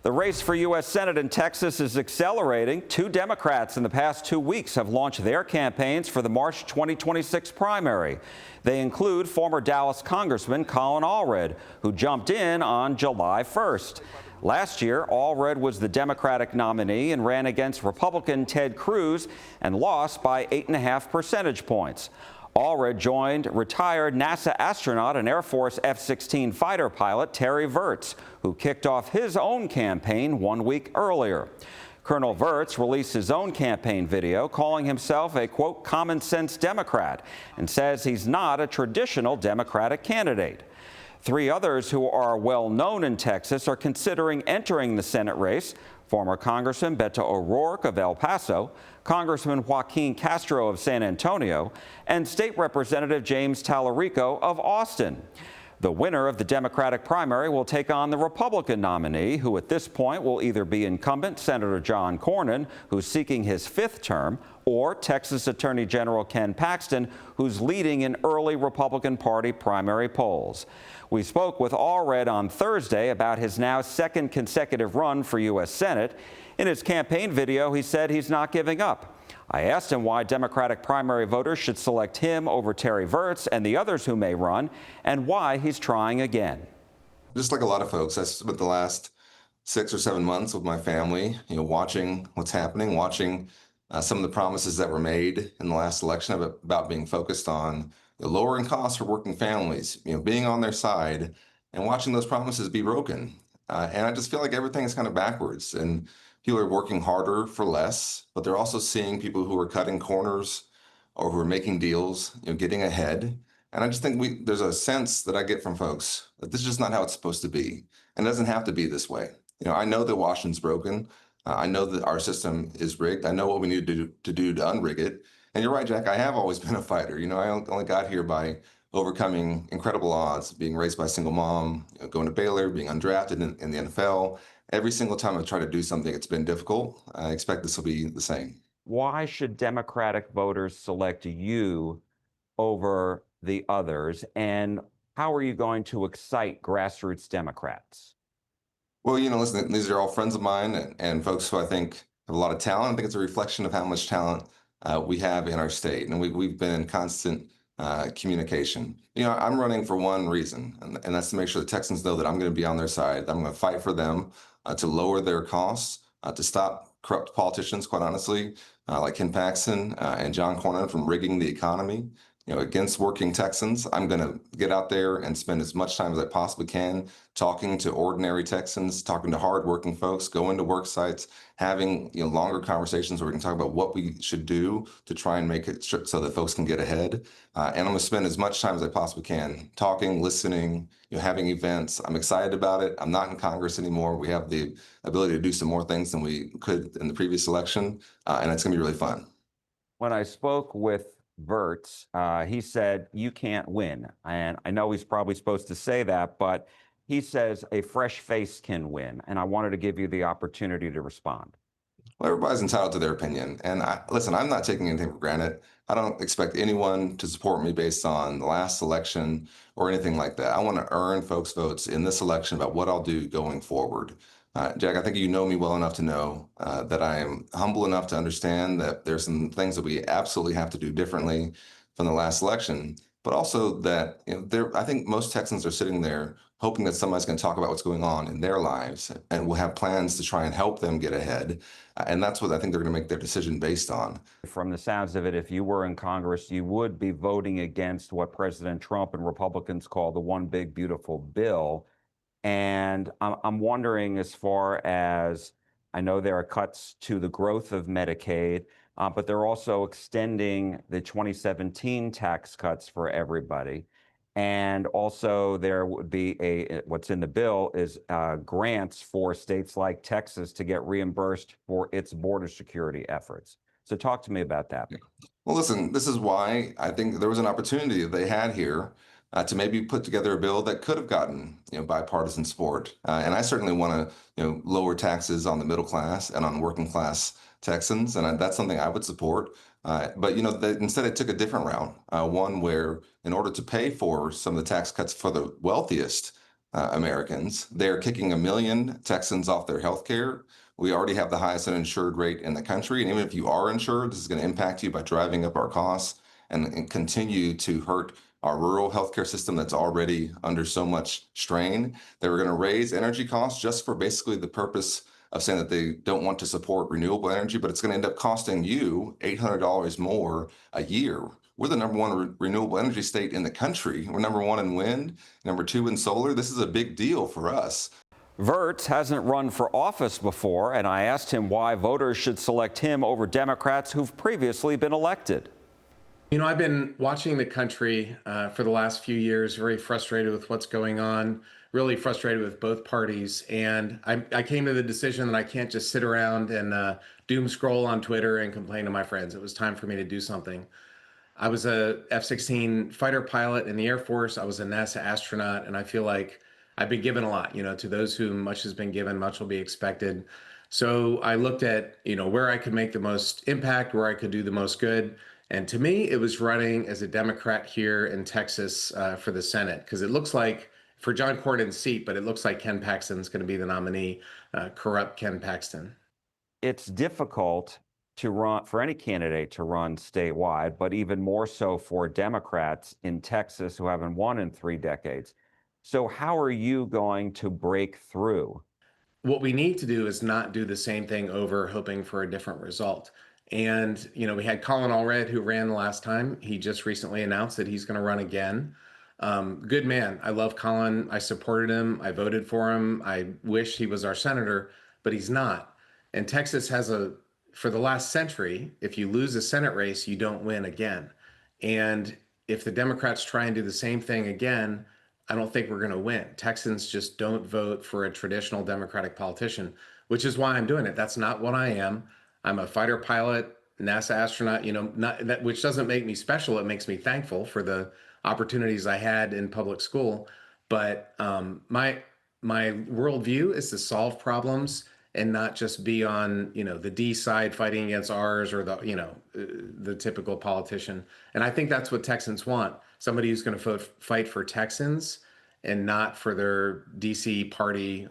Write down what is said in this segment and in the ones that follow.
The race for U.S. Senate in Texas is accelerating. Two Democrats in the past 2 weeks have launched their campaigns for the March 2026 primary. They include former Dallas Congressman Colin Allred, who jumped in on July 1st. Last year, Allred was the Democratic nominee and ran against Republican Ted Cruz and lost by 8.5 percentage points. Allred joined retired NASA astronaut and Air Force F-16 fighter pilot Terry Virts, who kicked off his own campaign 1 week earlier. Colonel Virts released his own campaign video calling himself a, quote, common sense Democrat, and says he's not a traditional Democratic candidate. Three others who are well known in Texas are considering entering the Senate race: former Congressman Beto O'Rourke of El Paso, Congressman Joaquin Castro of San Antonio, and State Representative James Tallarico of Austin. The winner of the Democratic primary will take on the Republican nominee, who at this point will either be incumbent Senator John Cornyn, who's seeking his 5th term, or Texas Attorney General Ken Paxton, who's leading in early Republican Party primary polls. We spoke with Allred on Thursday about his now 2nd consecutive run for U.S. Senate. In his campaign video, he said he's not giving up. I asked him why Democratic primary voters should select him over Terry Virts and the others who may run, and why he's trying again. Just like a lot of folks, I spent the last 6 or 7 months with my family, watching what's happening, watching some of the promises that were made in the last election about being focused on lowering costs for working families, being on their side, and watching those promises be broken. And I just feel like everything is kind of backwards, and people are working harder for less, but they're also seeing people who are cutting corners or who are making deals, getting ahead. And I just think there's a sense that I get from folks that this is just not how it's supposed to be. And it doesn't have to be this way. I know that Washington's broken. I know that our system is rigged. I know what we need to do to unrig it. And you're right, Jack, I have always been a fighter. I only got here by overcoming incredible odds, being raised by a single mom, going to Baylor, being undrafted in the NFL. Every single time I've tried to do something, it's been difficult. I expect this will be the same. Why should Democratic voters select you over the others? And how are you going to excite grassroots Democrats? Well, listen, these are all friends of mine and folks who I think have a lot of talent. I think it's a reflection of how much talent we have in our state. And we've been in constant communication. I'm running for one reason, and that's to make sure the Texans know that I'm going to be on their side. I'm going to fight for them to lower their costs, to stop corrupt politicians, quite honestly, like Ken Paxton and John Cornyn from rigging the economy. Against working Texans. I'm going to get out there and spend as much time as I possibly can talking to ordinary Texans, talking to hardworking folks, going to work sites, having longer conversations where we can talk about what we should do to try and make it so that folks can get ahead. And I'm going to spend as much time as I possibly can talking, listening, having events. I'm excited about it. I'm not in Congress anymore. We have the ability to do some more things than we could in the previous election, and it's going to be really fun. When I spoke with Virts, he said, you can't win. And I know he's probably supposed to say that, but he says a fresh face can win. And I wanted to give you the opportunity to respond. Well, everybody's entitled to their opinion. And listen, I'm not taking anything for granted. I don't expect anyone to support me based on the last election or anything like that. I want to earn folks' votes in this election about what I'll do going forward. Jack, I think you know me well enough to know that I am humble enough to understand that there's some things that we absolutely have to do differently from the last election, but also that I think most Texans are sitting there hoping that somebody's going to talk about what's going on in their lives and will have plans to try and help them get ahead. And that's what I think they're going to make their decision based on. From the sounds of it, if you were in Congress, you would be voting against what President Trump and Republicans call the One Big Beautiful Bill. And I'm wondering, as far as I know, there are cuts to the growth of Medicaid, but they're also extending the 2017 tax cuts for everybody. And also there would be what's in the bill is grants for states like Texas to get reimbursed for its border security efforts. So talk to me about that. Well, listen, this is why I think there was an opportunity that they had here to maybe put together a bill that could have gotten bipartisan support. And I certainly want to lower taxes on the middle class and on working class Texans, and that's something I would support. But instead it took a different route, one where in order to pay for some of the tax cuts for the wealthiest Americans. They're kicking 1 million Texans off their health care. We already have the highest uninsured rate in the country. And even if you are insured, this is going to impact you by driving up our costs and continue to hurt our rural healthcare system that's already under so much strain. They were going to raise energy costs just for basically the purpose of saying that they don't want to support renewable energy, but it's going to end up costing you $800 more a year. We're the #1 renewable energy state in the country. We're #1 in wind, #2 in solar. This is a big deal for us. Virts hasn't run for office before, and I asked him why voters should select him over Democrats who've previously been elected. You know, I've been watching the country for the last few years, very frustrated with what's going on, really frustrated with both parties. And I came to the decision that I can't just sit around and doom scroll on Twitter and complain to my friends. It was time for me to do something. I was a F-16 fighter pilot in the Air Force. I was a NASA astronaut, and I feel like I've been given a lot. You know, to those whom much has been given, much will be expected. So I looked at, where I could make the most impact, where I could do the most good. And to me, it was running as a Democrat here in Texas for the Senate, because it looks like for John Cornyn's seat, but it looks like Ken Paxton's going to be the nominee, corrupt Ken Paxton. It's difficult to run for any candidate to run statewide, but even more so for Democrats in Texas who haven't won in 3 decades. So how are you going to break through? What we need to do is not do the same thing over, hoping for a different result. And, we had Colin Allred, who ran the last time. He just recently announced that he's going to run again. Good man. I love Colin. I supported him. I voted for him. I wish he was our senator, but he's not. And Texas has for the last century, if you lose a Senate race, you don't win again. And if the Democrats try and do the same thing again, I don't think we're going to win. Texans just don't vote for a traditional Democratic politician, which is why I'm doing it. That's not what I am. I'm a fighter pilot, NASA astronaut, not that, which doesn't make me special. It makes me thankful for the opportunities I had in public school. But my worldview is to solve problems and not just be on, the D side fighting against ours, or the typical politician. And I think that's what Texans want. Somebody who's going to fight for Texans and not for their DC party,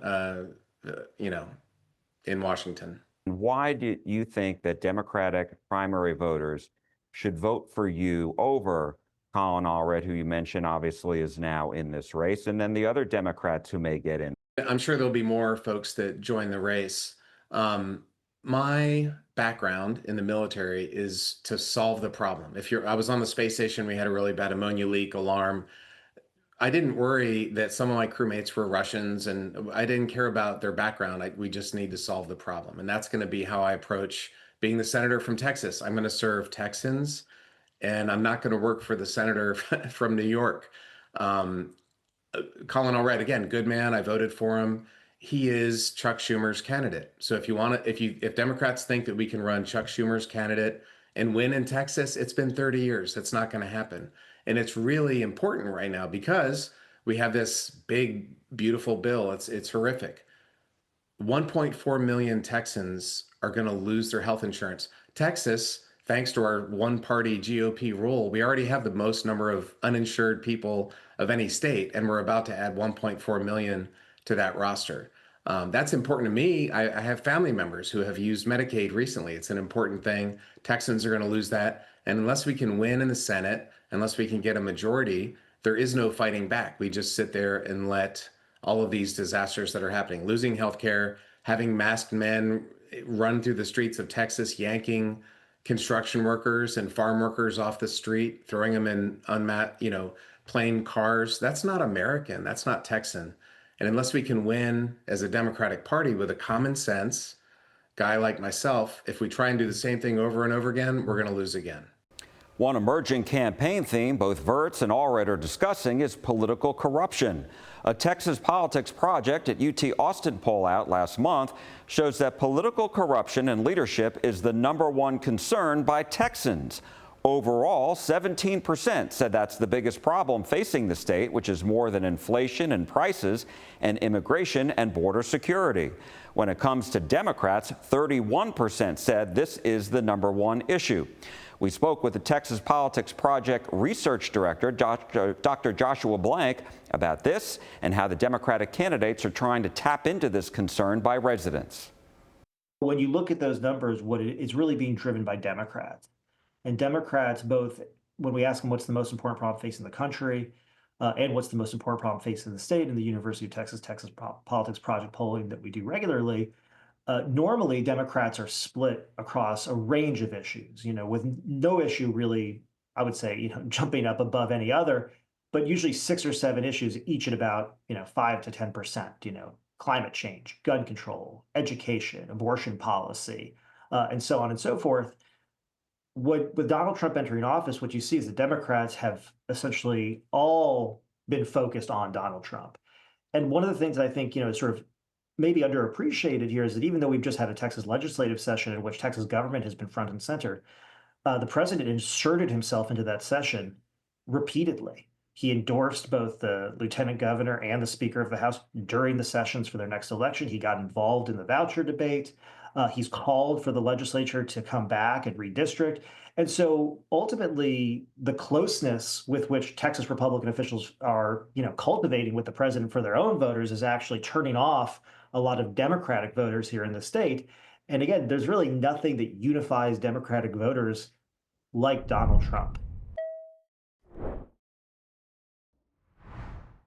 in Washington. Why do you think that Democratic primary voters should vote for you over Colin Allred, who you mentioned obviously is now in this race, and then the other Democrats who may get in? I'm sure there'll be more folks that join the race. My background in the military is to solve the problem. I was on the space station, we had a really bad ammonia leak alarm. I didn't worry that some of my crewmates were Russians, and I didn't care about their background. We just need to solve the problem. And that's going to be how I approach being the senator from Texas. I'm going to serve Texans, and I'm not going to work for the senator from New York. Colin Allred, again, good man. I voted for him. He is Chuck Schumer's candidate. So if Democrats think that we can run Chuck Schumer's candidate and win in Texas, it's been 30 years. That's not going to happen. And it's really important right now because we have this big, beautiful bill. It's horrific. 1.4 million Texans are going to lose their health insurance. Texas, thanks to our one-party GOP rule, we already have the most number of uninsured people of any state, and we're about to add 1.4 million to that roster. That's important to me. I have family members who have used Medicaid recently. It's an important thing. Texans are going to lose that. And unless we can win in the Senate, unless we can get a majority, there is no fighting back. We just sit there and let all of these disasters that are happening, losing healthcare, having masked men run through the streets of Texas, yanking construction workers and farm workers off the street, throwing them in plain cars. That's not American. That's not Texan. And unless we can win as a Democratic Party with a common sense guy like myself, if we try and do the same thing over and over again, we're going to lose again. One emerging campaign theme both Virts and Allred are discussing is political corruption. A Texas Politics Project at UT Austin poll out last month shows that political corruption and leadership is the #1 concern by Texans. Overall, 17% said that's the biggest problem facing the state, which is more than inflation and prices and immigration and border security. When it comes to Democrats, 31% said this is the #1 issue. We spoke with the Texas Politics Project research director, Dr. Joshua Blank, about this and how the Democratic candidates are trying to tap into this concern by residents. When you look at those numbers, it's really being driven by Democrats. And Democrats, both when we ask them what's the most important problem facing the country and what's the most important problem facing the state in the University of Texas Politics Project polling that we do regularly, normally Democrats are split across a range of issues, with no issue really, I would say, jumping up above any other, but usually 6 or 7 issues, each at about, 5 to 10%, climate change, gun control, education, abortion policy, and so on and so forth. With Donald Trump entering office, what you see is the Democrats have essentially all been focused on Donald Trump. And one of the things I think, is sort of maybe underappreciated here is that even though we've just had a Texas legislative session in which Texas government has been front and center, the president inserted himself into that session repeatedly. He endorsed both the lieutenant governor and the speaker of the House during the sessions for their next election. He got involved in the voucher debate. He's called for the legislature to come back and redistrict. And so ultimately, the closeness with which Texas Republican officials are, cultivating with the president for their own voters is actually turning off a lot of Democratic voters here in the state. And again, there's really nothing that unifies Democratic voters like Donald Trump.